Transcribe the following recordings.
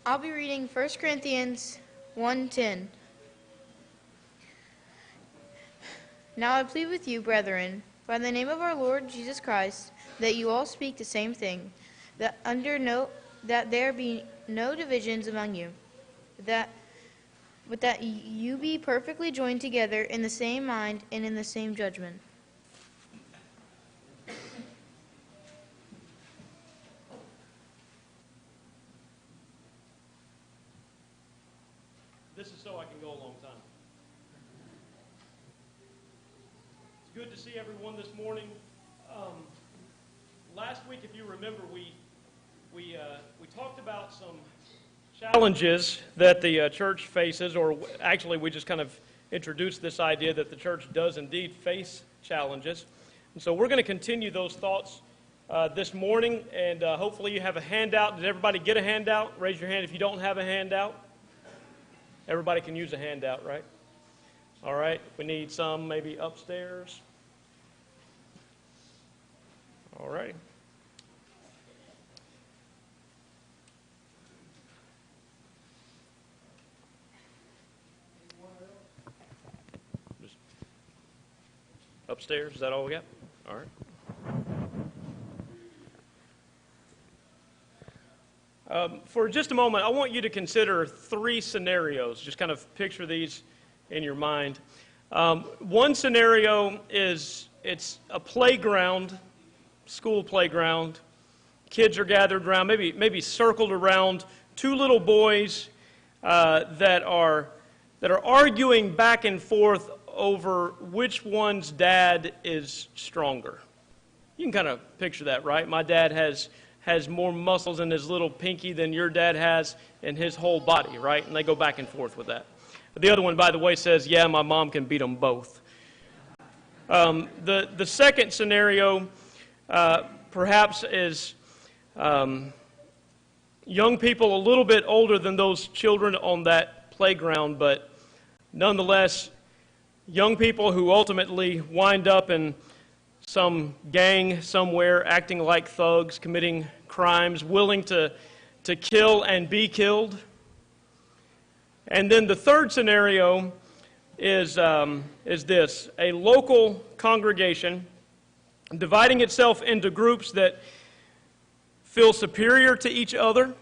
I'll be reading 1 Corinthians 1:10. Now I plead with you, brethren, by the name of our Lord Jesus Christ, that you all speak the same thing, that there be no divisions among you, but that you be perfectly joined together in the same mind and in the same judgment. This is so I can go a long time. It's good to see everyone this morning. Last week, if you remember, we talked about some challenges that the church faces, or actually we just kind of introduced this idea that the church does indeed face challenges. And so we're going to continue those thoughts this morning, and hopefully you have a handout. Did everybody get a handout? Raise your hand if you don't have a handout. Everybody can use a handout, right? All right. We need some maybe upstairs. All right. Just upstairs, is that all we got? All right. For just a moment, I want you to consider three scenarios. Just kind of picture these in your mind. One scenario is it's a playground, school playground. Kids are gathered around, maybe circled around two little boys that are arguing back and forth over which one's dad is stronger. You can kind of picture that, right? My dad has more muscles in his little pinky than your dad has in his whole body, right? And they go back and forth with that. But the other one, by the way, says, yeah, my mom can beat them both. The second scenario perhaps is young people a little bit older than those children on that playground, but nonetheless, young people who ultimately wind up in some gang somewhere, acting like thugs, committing crimes, willing to kill and be killed. And then the third scenario is this: a local congregation dividing itself into groups that feel superior to each other,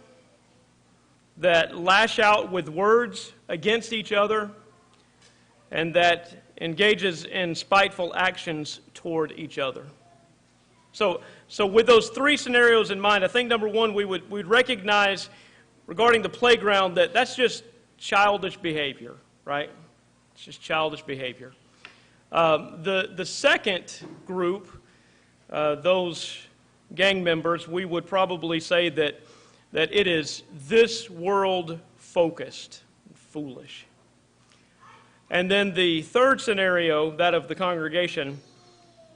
that lash out with words against each other, and that engages in spiteful actions toward each other. So with those three scenarios in mind, I think number one, we'd recognize regarding the playground that that's just childish behavior, right? It's just childish behavior. The second group, those gang members, we would probably say that it is this world focused, foolish. And then the third scenario, that of the congregation,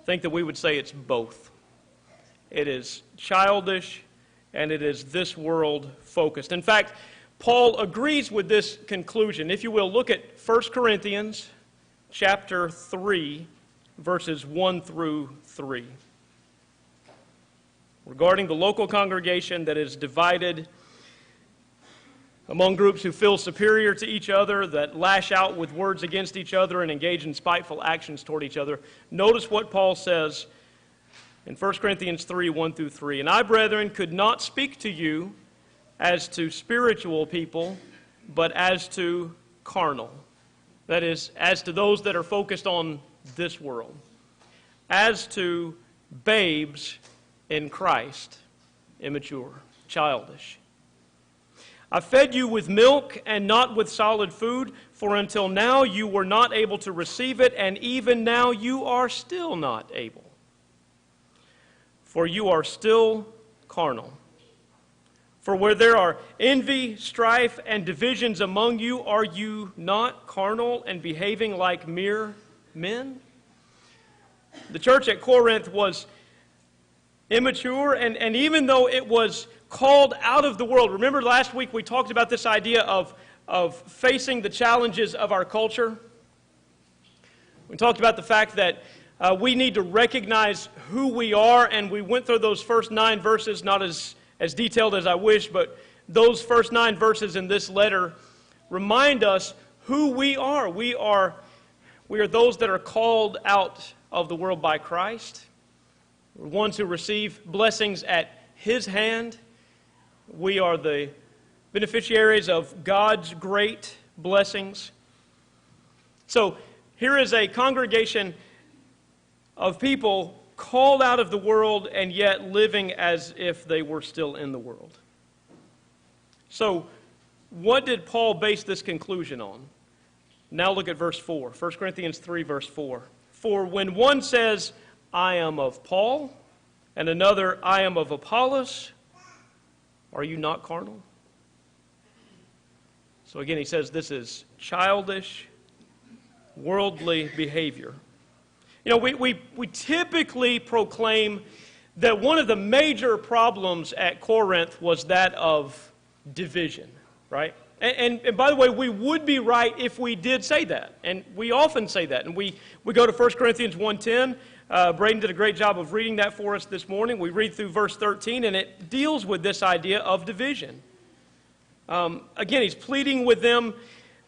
I think that we would say it's both. It is childish and it is this world focused. In fact, Paul agrees with this conclusion. If you will, look at 1 Corinthians chapter 3, verses 1 through 3. Regarding the local congregation that is divided among groups who feel superior to each other, that lash out with words against each other and engage in spiteful actions toward each other. Notice what Paul says in 1 Corinthians 3, 1 through 3. And I, brethren, could not speak to you as to spiritual people, but as to carnal. That is, as to those that are focused on this world. As to babes in Christ, immature, childish. I fed you with milk and not with solid food, for until now you were not able to receive it, and even now you are still not able. For you are still carnal. For where there are envy, strife, and divisions among you, are you not carnal and behaving like mere men? The church at Corinth was immature, and even though it was called out of the world. Remember last week we talked about this idea of facing the challenges of our culture? We talked about the fact that we need to recognize who we are, and we went through those first 9 verses, not as detailed as I wish, but those first 9 verses in this letter remind us who we are. We are those that are called out of the world by Christ. We're ones who receive blessings at His hand. We are the beneficiaries of God's great blessings. So here is a congregation of people called out of the world and yet living as if they were still in the world. So what did Paul base this conclusion on? Now look at verse 4. 1 Corinthians 3, verse 4. For when one says, I am of Paul, and another, I am of Apollos, are you not carnal? So again, he says this is childish, worldly behavior. You know, we typically proclaim that one of the major problems at Corinth was that of division, right? And by the way, we would be right if we did say that. And we often say that. And we go to 1 Corinthians 1:10. Braden did a great job of reading that for us this morning. We read through verse 13, and it deals with this idea of division. Again, he's pleading with them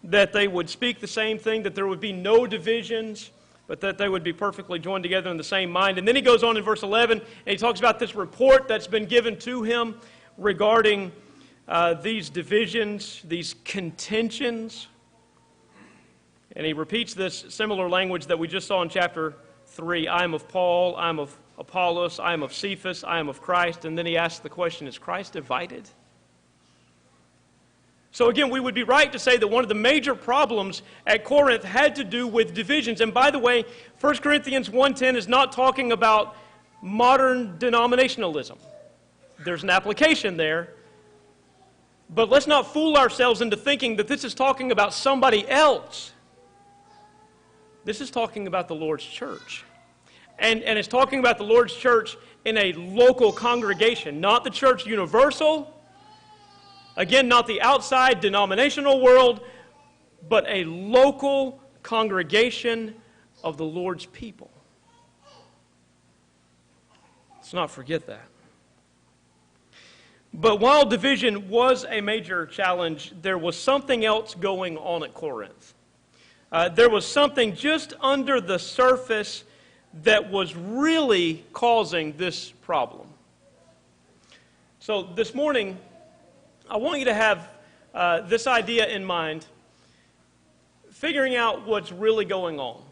that they would speak the same thing, that there would be no divisions, but that they would be perfectly joined together in the same mind. And then he goes on in verse 11, and he talks about this report that's been given to him regarding these divisions, these contentions. And he repeats this similar language that we just saw in chapter 3. I am of Paul, I am of Apollos, I am of Cephas, I am of Christ. And then he asks the question, is Christ divided? So again, we would be right to say that one of the major problems at Corinth had to do with divisions. And by the way, 1 Corinthians 1:10 is not talking about modern denominationalism. There's an application there. But let's not fool ourselves into thinking that this is talking about somebody else. This is talking about the Lord's church. And it's talking about the Lord's church in a local congregation, not the church universal. Again, not the outside denominational world, but a local congregation of the Lord's people. Let's not forget that. But while division was a major challenge, there was something else going on at Corinth. There was something just under the surface that was really causing this problem. So this morning, I want you to have this idea in mind, figuring out what's really going on.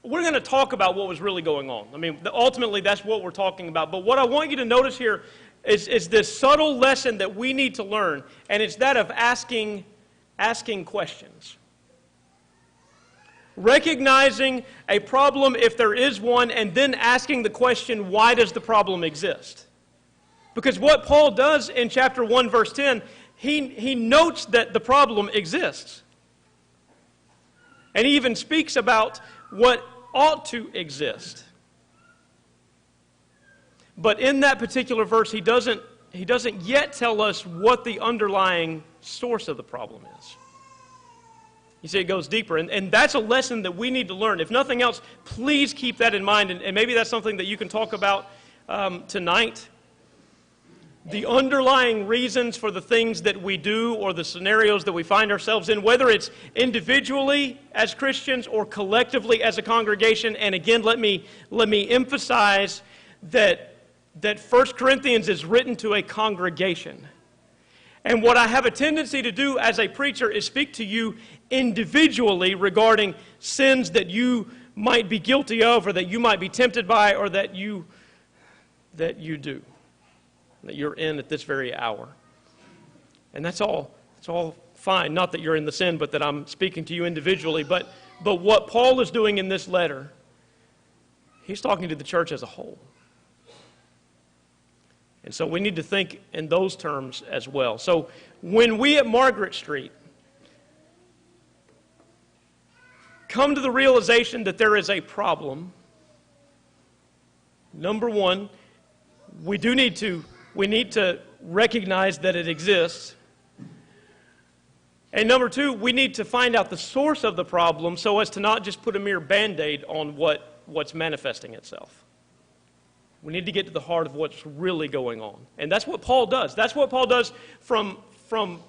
We're going to talk about what was really going on. I mean, ultimately, that's what we're talking about. But what I want you to notice here is this subtle lesson that we need to learn, and it's that of asking questions. Recognizing a problem if there is one, and then asking the question, why does the problem exist? Because what Paul does in chapter 1, verse 10, he notes that the problem exists. And he even speaks about what ought to exist. But in that particular verse, he doesn't yet tell us what the underlying source of the problem is. You see, it goes deeper. And that's a lesson that we need to learn. If nothing else, please keep that in mind. And maybe that's something that you can talk about tonight. The underlying reasons for the things that we do or the scenarios that we find ourselves in, whether it's individually as Christians or collectively as a congregation. And again, let me emphasize that 1 Corinthians is written to a congregation. And what I have a tendency to do as a preacher is speak to you individually regarding sins that you might be guilty of, or that you might be tempted by, or that you do, that you're in at this very hour. And that's all fine. Not that you're in the sin, but that I'm speaking to you individually. But what Paul is doing in this letter, he's talking to the church as a whole. And so we need to think in those terms as well. So when we at Margaret Street come to the realization that there is a problem, number one, we need to recognize that it exists. And number two, we need to find out the source of the problem so as to not just put a mere Band-Aid on what's manifesting itself. We need to get to the heart of what's really going on. And that's what Paul does. That's what Paul does from from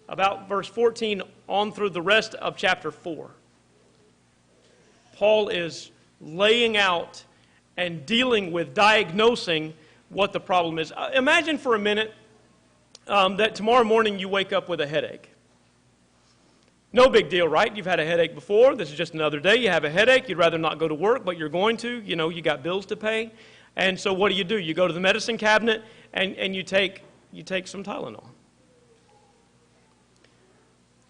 about verse 14 on through the rest of chapter 4. Paul is laying out and dealing with, diagnosing what the problem is. Imagine for a minute that tomorrow morning you wake up with a headache. No big deal, right? You've had a headache before. This is just another day. You have a headache. You'd rather not go to work, but you're going to. You know, you got bills to pay. And so what do? You go to the medicine cabinet and you take some Tylenol.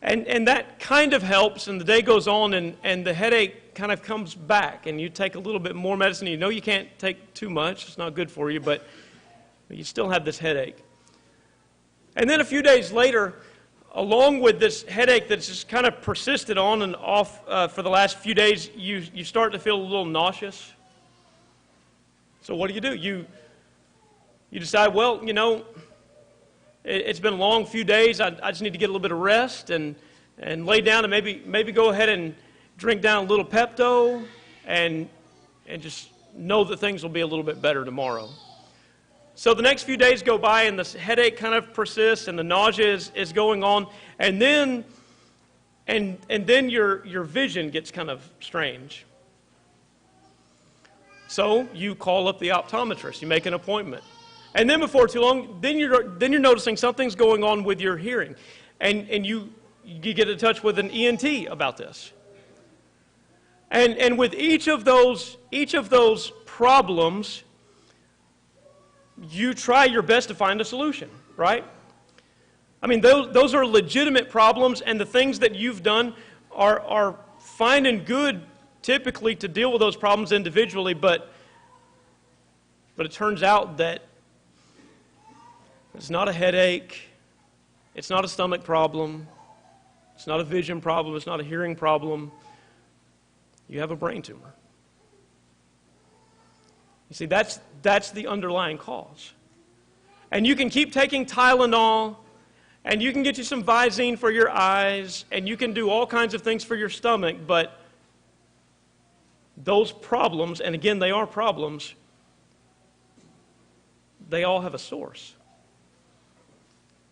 And that kind of helps, and the day goes on, and the headache kind of comes back, and you take a little bit more medicine. You know you can't take too much. It's not good for you, but you still have this headache. And then a few days later, along with this headache that's just kind of persisted on and off for the last few days, you start to feel a little nauseous. So what do? You decide, well, you know, it's been a long few days. I just need to get a little bit of rest and lay down and maybe go ahead and drink down a little Pepto and just know that things will be a little bit better tomorrow. So the next few days go by and this headache kind of persists and the nausea is going on, and then your vision gets kind of strange. So you call up the optometrist. You make an appointment. And then before too long, then you're noticing something's going on with your hearing. And you get in touch with an ENT about this. And with each of those problems, you try your best to find a solution, right? I mean, those are legitimate problems, and the things that you've done are fine and good typically to deal with those problems individually, but it turns out that it's not a headache, it's not a stomach problem, it's not a vision problem, it's not a hearing problem. You have a brain tumor. You see, that's the underlying cause. And you can keep taking Tylenol, and you can get you some Visine for your eyes, and you can do all kinds of things for your stomach, but those problems, and again, they are problems, they all have a source.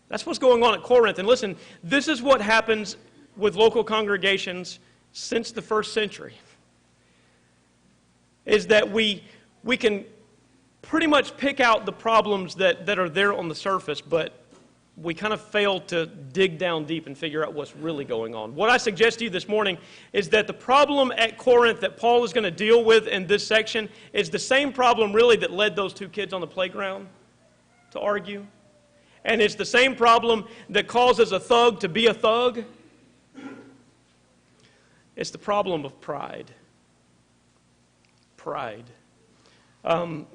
That's what's going on at Corinth. And listen, this is what happens with local congregations since the first century, is that we can pretty much pick out the problems that are there on the surface, but we kind of fail to dig down deep and figure out what's really going on. What I suggest to you this morning is that the problem at Corinth that Paul is going to deal with in this section is the same problem really that led those two kids on the playground to argue. And it's the same problem that causes a thug to be a thug. It's the problem of pride. Pride.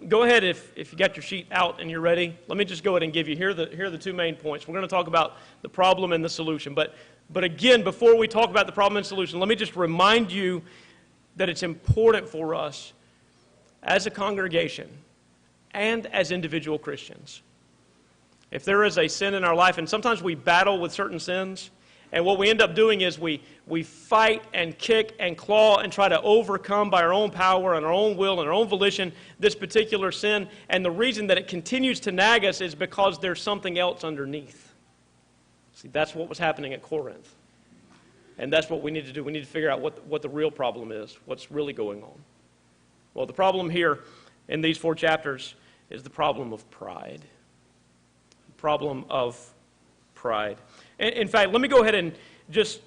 Go ahead if you got your sheet out and you're ready. Let me just go ahead and give you, here are the two main points. We're going to talk about the problem and the solution. But again, before we talk about the problem and solution, let me just remind you that it's important for us as a congregation and as individual Christians. If there is a sin in our life, and sometimes we battle with certain sins, and what we end up doing is we fight and kick and claw and try to overcome by our own power and our own will and our own volition this particular sin. And the reason that it continues to nag us is because there's something else underneath. See, that's what was happening at Corinth. And that's what we need to do. We need to figure out what the real problem is, what's really going on. Well, the problem here in these 4 chapters is the problem of pride. The problem of pride. In fact, let me go ahead and just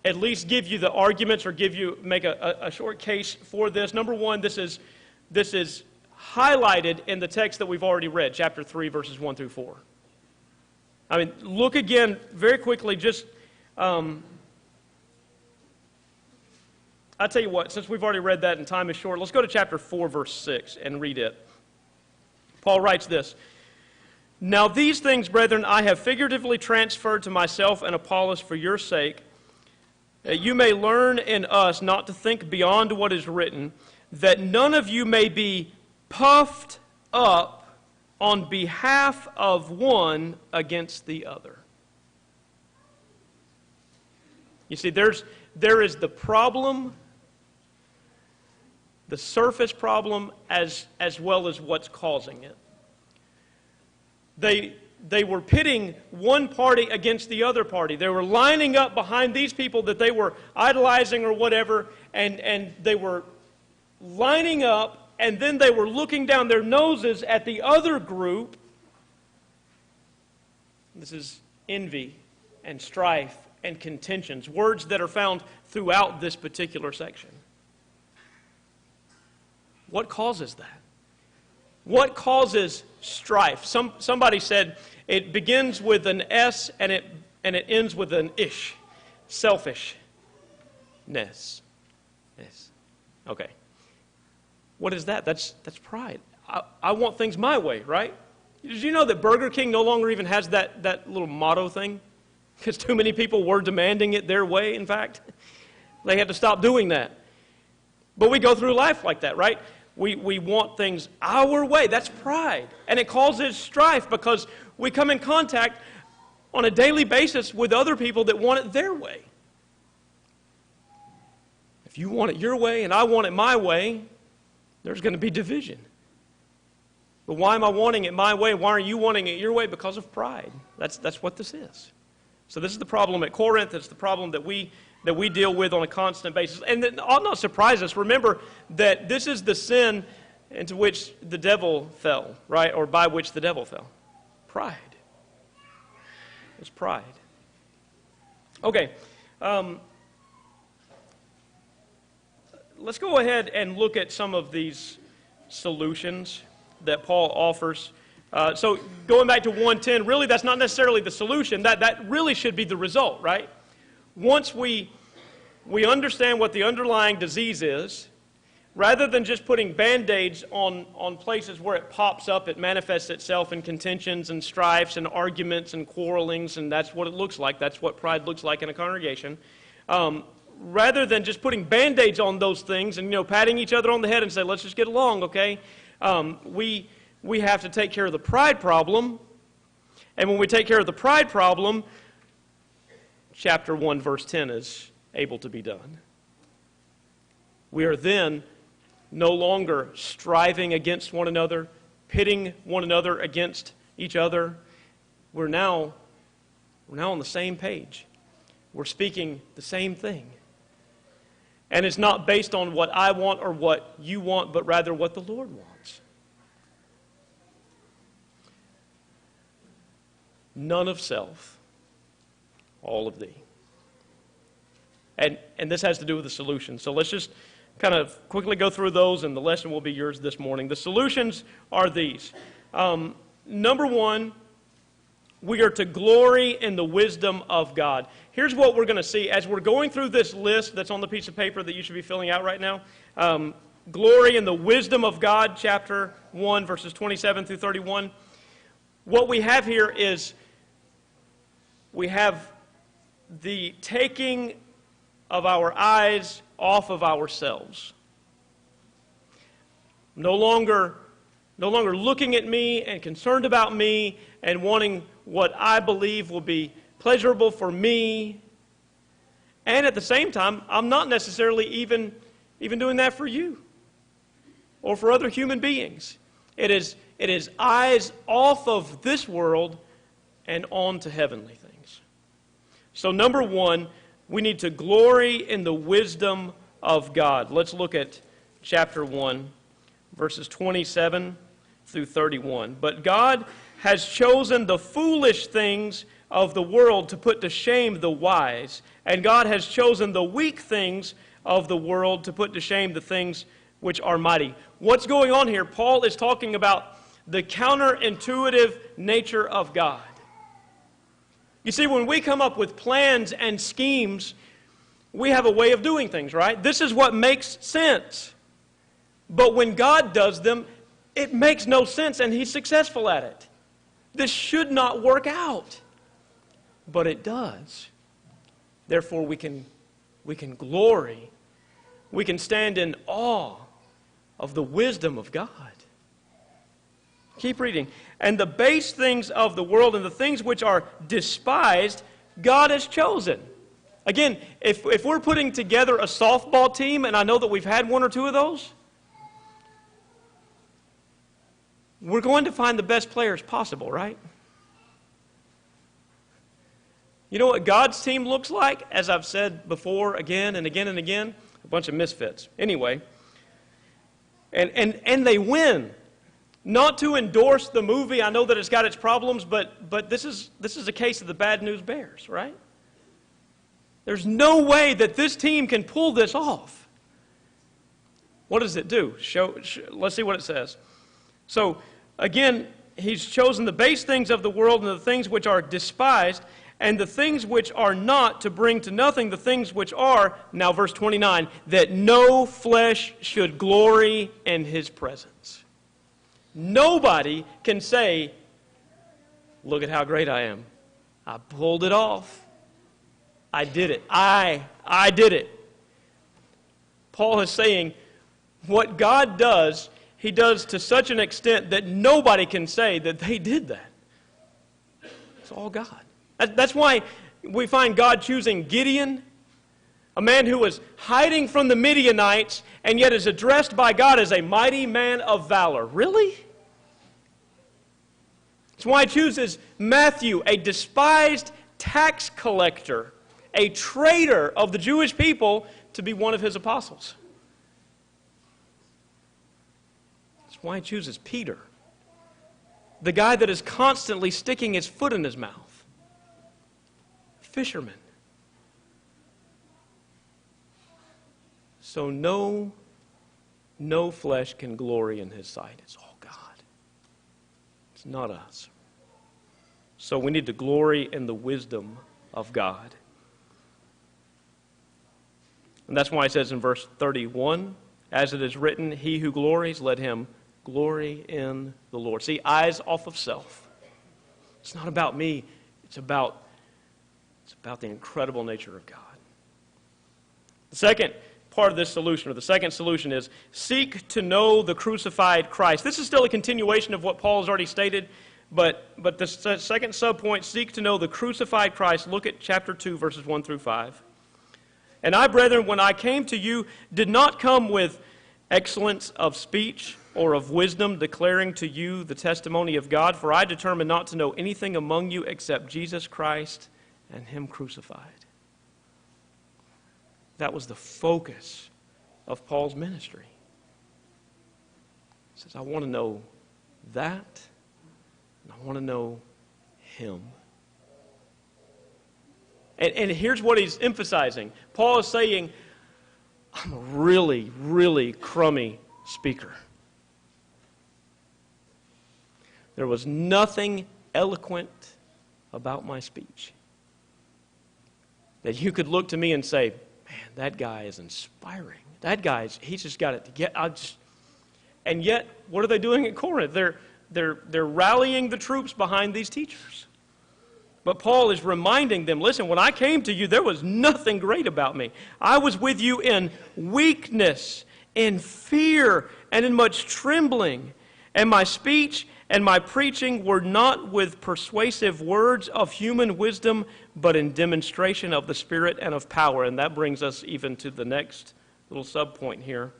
at least give you the arguments or make a short case for this. Number one, this is highlighted in the text that we've already read, chapter 3, verses 1 through 4. I mean, look again very quickly, just, I'll tell you what, since we've already read that and time is short, let's go to chapter 4, verse 6 and read it. Paul writes this: "Now these things, brethren, I have figuratively transferred to myself and Apollos for your sake, that you may learn in us not to think beyond what is written, that none of you may be puffed up on behalf of one against the other." You see, there is the problem, the surface problem, as well as what's causing it. they were pitting one party against the other party. They were lining up behind these people that they were idolizing or whatever, and they were lining up, and then they were looking down their noses at the other group. This is envy and strife and contentions, words that are found throughout this particular section. What causes that? What causes strife? Somebody said it begins with an S and it ends with an ish. Selfishness. Yes. Okay. What is that? That's pride. I want things my way, right? Did you know that Burger King no longer even has that little motto thing? Because too many people were demanding it their way, in fact. They had to stop doing that. But we go through life like that, right? We want things our way. That's pride. And it causes strife because we come in contact on a daily basis with other people that want it their way. If you want it your way and I want it my way, there's going to be division. But why am I wanting it my way? Why aren't you wanting it your way? Because of pride. That's what this is. So this is the problem at Corinth. It's the problem that we deal with on a constant basis. And it ought not surprise us. Remember that this is the sin into which the devil fell, right? Or by which the devil fell. Pride. It's pride. Okay. Let's go ahead and look at some of these solutions that Paul offers. So going back to 1:10, really that's not necessarily the solution. That really should be the result, right? Once we understand what the underlying disease is, rather than just putting Band-Aids on places where it pops up, it manifests itself in contentions and strifes and arguments and quarrelings, and that's what it looks like. That's what pride looks like in a congregation. Rather than just putting Band-Aids on those things and, patting each other on the head and say, let's just get along, okay? We have to take care of the pride problem. And when we take care of the pride problem, chapter 1, verse 10 is able to be done. We are then no longer striving against one another, pitting one another against each other. We're now on the same page. We're speaking the same thing. And it's not based on what I want or what you want, but rather what the Lord wants. None of self, all of thee. And this has to do with the solution. So let's just kind of quickly go through those, and the lesson will be yours this morning. The solutions are these. Number one, we are to glory in the wisdom of God. Here's what we're going to see as we're going through this list that's on the piece of paper that you should be filling out right now. Glory in the wisdom of God, chapter 1, verses 27 through 31. What we have here is we have the taking of our eyes off of ourselves. No longer looking at me and concerned about me and wanting what I believe will be pleasurable for me. And at the same time, I'm not necessarily even doing that for you or for other human beings. It is eyes off of this world and on to heavenly things. So number one, we need to glory in the wisdom of God. Let's look at chapter 1, verses 27 through 31. But God has chosen the foolish things of the world to put to shame the wise, and God has chosen the weak things of the world to put to shame the things which are mighty. What's going on here? Paul is talking about the counterintuitive nature of God. You see, when we come up with plans and schemes, we have a way of doing things, right? This is what makes sense. But when God does them, it makes no sense, and He's successful at it. This should not work out, but it does. Therefore, we can glory. We can stand in awe of the wisdom of God. Keep reading. And the base things of the world and the things which are despised, God has chosen. Again, if we're putting together a softball team, and I know that we've had one or two of those, we're going to find the best players possible, right? You know what God's team looks like? As I've said before, again and again and again, a bunch of misfits. Anyway, and they win. Not to endorse the movie, I know that it's got its problems, but this is a case of the bad news bears, right? There's no way that this team can pull this off. What does it do? Let's see what it says. So, again, he's chosen the base things of the world and the things which are despised, and the things which are not to bring to nothing the things which are, now verse 29, that no flesh should glory in his presence. Nobody can say, look at how great I am. I pulled it off. I did it. I did it. Paul is saying what God does, he does to such an extent that nobody can say that they did that. It's all God. That's why we find God choosing Gideon, a man who was hiding from the Midianites and yet is addressed by God as a mighty man of valor. Really? That's why he chooses Matthew, a despised tax collector, a traitor of the Jewish people, to be one of his apostles. That's why he chooses Peter, the guy that is constantly sticking his foot in his mouth. Fisherman. So no flesh can glory in his sight. It's all God. It's not us. So we need to glory in the wisdom of God. And that's why it says in verse 31, as it is written, he who glories, let him glory in the Lord. See, eyes off of self. It's not about me. It's about the incredible nature of God. The second part of this solution, or the second solution, is seek to know the crucified Christ. This is still a continuation of what Paul has already stated, but the second subpoint, seek to know the crucified Christ. Look at chapter 2, verses 1 through 5. And I, brethren, when I came to you, did not come with excellence of speech or of wisdom, declaring to you the testimony of God, for I determined not to know anything among you except Jesus Christ and him crucified. That was the focus of Paul's ministry. He says, I want to know that, and I want to know him. And here's what he's emphasizing. Paul is saying, I'm a really, really crummy speaker. There was nothing eloquent about my speech that you could look to me and say, man, that guy is inspiring. That guy's, he's just got it to get. And yet, what are they doing at Corinth? They're rallying the troops behind these teachers. But Paul is reminding them, listen, when I came to you, there was nothing great about me. I was with you in weakness, in fear, and in much trembling. And my speech and my preaching were not with persuasive words of human wisdom, but in demonstration of the Spirit and of power. And that brings us even to the next little subpoint here.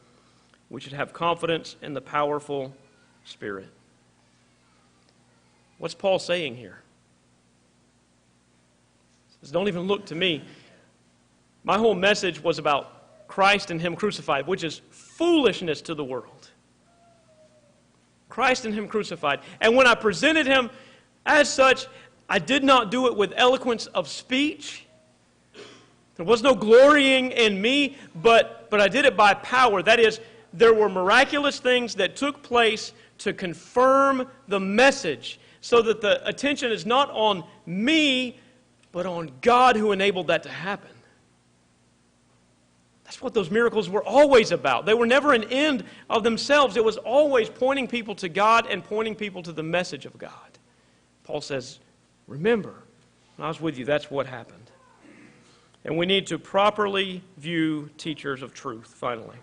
We should have confidence in the powerful Spirit. What's Paul saying here? He says, don't even look to me. My whole message was about Christ and him crucified, which is foolishness to the world. Christ and him crucified. And when I presented him as such, I did not do it with eloquence of speech. There was no glorying in me, but I did it by power. That is, there were miraculous things that took place to confirm the message so that the attention is not on me, but on God who enabled that to happen. That's what those miracles were always about. They were never an end of themselves. It was always pointing people to God and pointing people to the message of God. Paul says, remember, when I was with you, that's what happened. And we need to properly view teachers of truth, finally.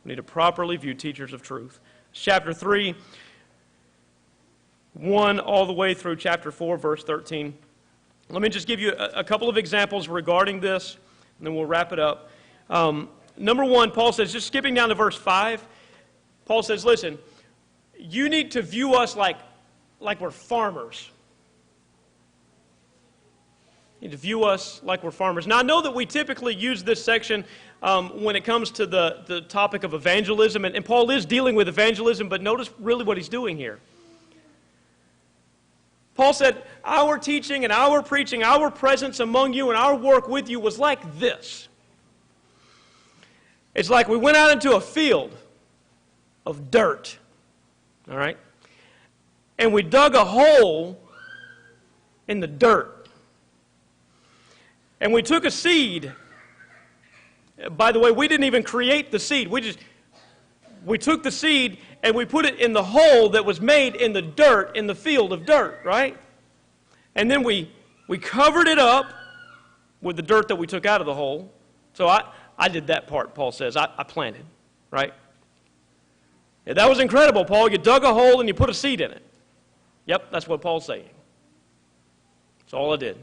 We need to properly view teachers of truth. Chapter 3, 1 all the way through chapter 4, verse 13. Let me just give you a couple of examples regarding this, and then we'll wrap it up. Number one, Paul says, just skipping down to verse 5, Paul says, listen, you need to view us like we're farmers. You need to view us like we're farmers. Now, I know that we typically use this section when it comes to the topic of evangelism, and Paul is dealing with evangelism, but notice really what he's doing here. Paul said, our teaching and our preaching, our presence among you and our work with you was like this. It's like we went out into a field of dirt, all right? And we dug a hole in the dirt. And we took a seed. By the way, we didn't even create the seed. We took the seed and we put it in the hole that was made in the dirt, in the field of dirt, right? And then we covered it up with the dirt that we took out of the hole. So I did that part, Paul says. I planted, right? Yeah, that was incredible, Paul. You dug a hole and you put a seed in it. Yep, that's what Paul's saying. That's all I did.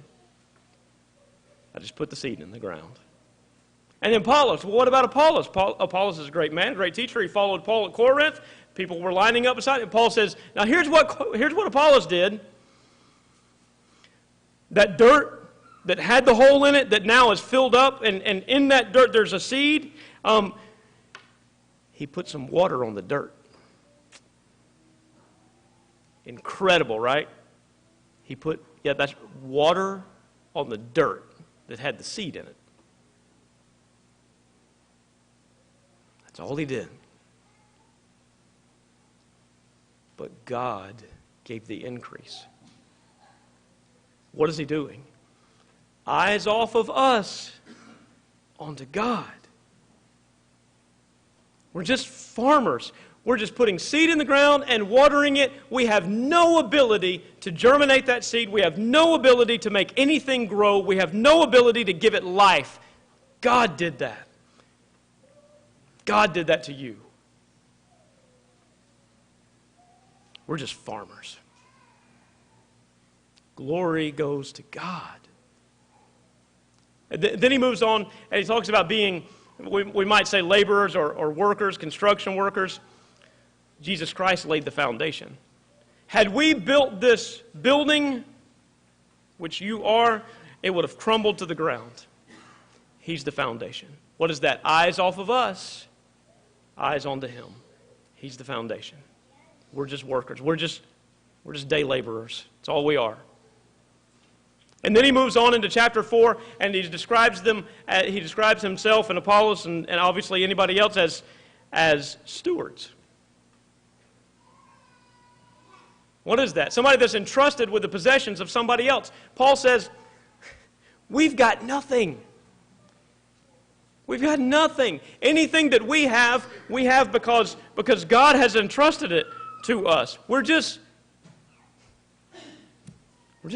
I just put the seed in the ground. And then Apollos. Well, what about Apollos? Apollos is a great man, a great teacher. He followed Paul at Corinth. People were lining up beside him. Paul says, now here's what Apollos did. That dirt that had the hole in it that now is filled up, and in that dirt there's a seed. He put some water on the dirt. Incredible, right? That's water on the dirt that had the seed in it. That's all he did. But God gave the increase. What is he doing? Eyes off of us onto God. We're just farmers. We're just putting seed in the ground and watering it. We have no ability to germinate that seed. We have no ability to make anything grow. We have no ability to give it life. God did that. God did that to you. We're just farmers. Glory goes to God. Then he moves on and he talks about being, we might say laborers or workers, construction workers. Jesus Christ laid the foundation. Had we built this building, which you are, it would have crumbled to the ground. He's the foundation. What is that? Eyes off of us, eyes onto him. He's the foundation. We're just workers. We're just day laborers. That's all we are. And then he moves on into chapter 4, and he describes himself and Apollos and obviously anybody else as stewards. What is that? Somebody that's entrusted with the possessions of somebody else. Paul says, we've got nothing. We've got nothing. Anything that we have because God has entrusted it to us. We're just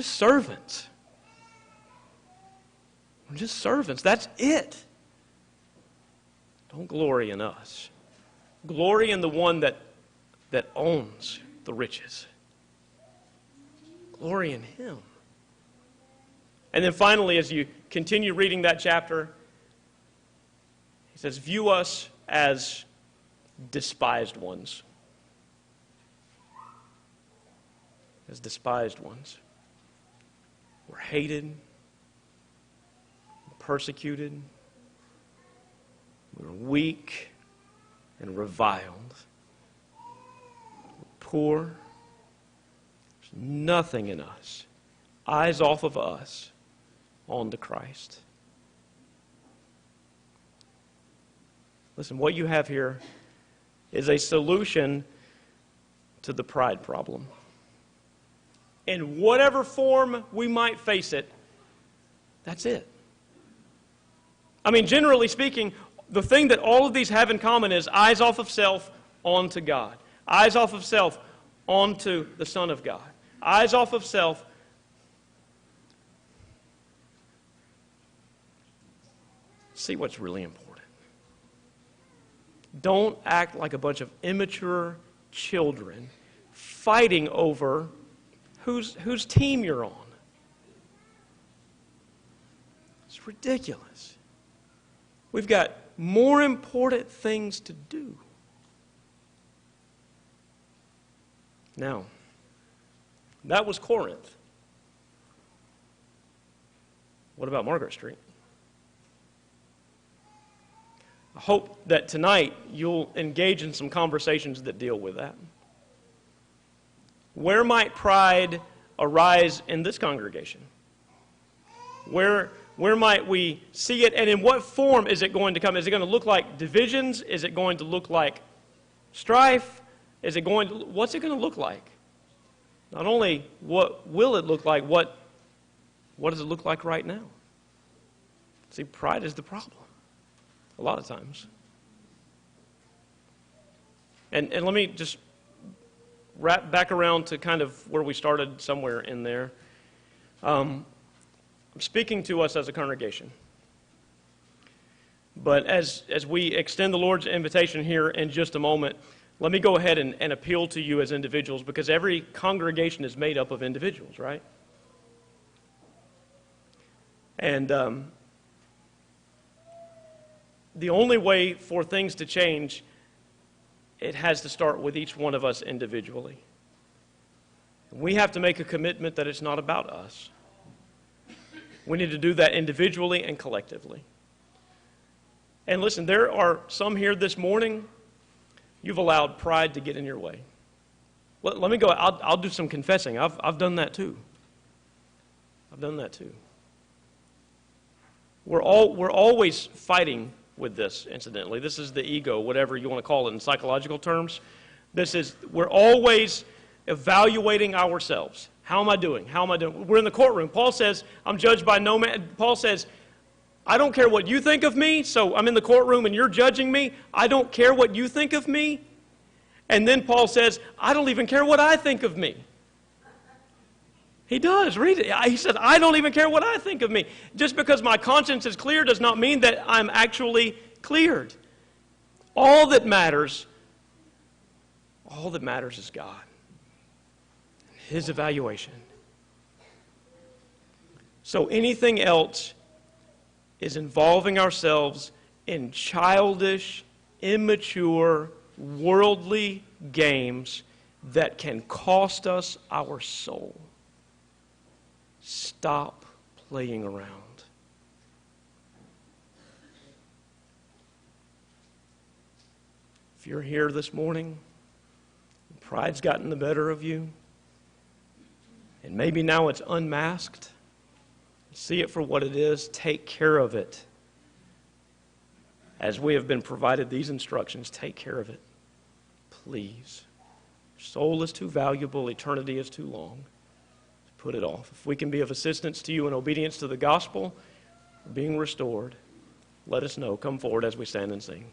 servants. We're just servants. That's it. Don't glory in us. Glory in the one that owns the riches. Glory in him. And then finally, as you continue reading that chapter, he says, view us as despised ones. As despised ones. We're hated, persecuted, we're weak and reviled, we're poor, there's nothing in us. Eyes off of us, onto Christ. Listen, what you have here is a solution to the pride problem. In whatever form we might face it, that's it. I mean, generally speaking, the thing that all of these have in common is eyes off of self onto God. Eyes off of self onto the Son of God. Eyes off of self. See what's really important. Don't act like a bunch of immature children fighting over whose team you're on. It's ridiculous. We've got more important things to do. Now, that was Corinth. What about Margaret Street? I hope that tonight you'll engage in some conversations that deal with that. Where might pride arise in this congregation? Where might we see it, and in what form is it going to come? Is it going to look like divisions? Is it going to look like strife? What's it going to look like? Not only what will it look like, what does it look like right now? See, pride is the problem a lot of times. And let me just wrap back around to kind of where we started somewhere in there. I'm speaking to us as a congregation. But as we extend the Lord's invitation here in just a moment, let me go ahead and appeal to you as individuals, because every congregation is made up of individuals, right? And the only way for things to change, it has to start with each one of us individually. We have to make a commitment that it's not about us. We need to do that individually and collectively. And listen, there are some here this morning, you've allowed pride to get in your way. Let me go, I'll do some confessing. I've done that too. I've done that too. We're always fighting with this, incidentally. This is the ego, whatever you want to call it in psychological terms. We're always evaluating ourselves. How am I doing? How am I doing? We're in the courtroom. Paul says, I'm judged by no man. Paul says, I don't care what you think of me, so I'm in the courtroom and you're judging me. I don't care what you think of me. And then Paul says, I don't even care what I think of me. He does. Read it. He says, I don't even care what I think of me. Just because my conscience is clear does not mean that I'm actually cleared. All that matters is God. His evaluation. So anything else is involving ourselves in childish, immature, worldly games that can cost us our soul. Stop playing around. If you're here this morning, pride's gotten the better of you, and maybe now it's unmasked, see it for what it is, take care of it. As we have been provided these instructions, take care of it. Please. Your soul is too valuable, eternity is too long. Put it off. If we can be of assistance to you in obedience to the gospel, being restored, let us know. Come forward as we stand and sing.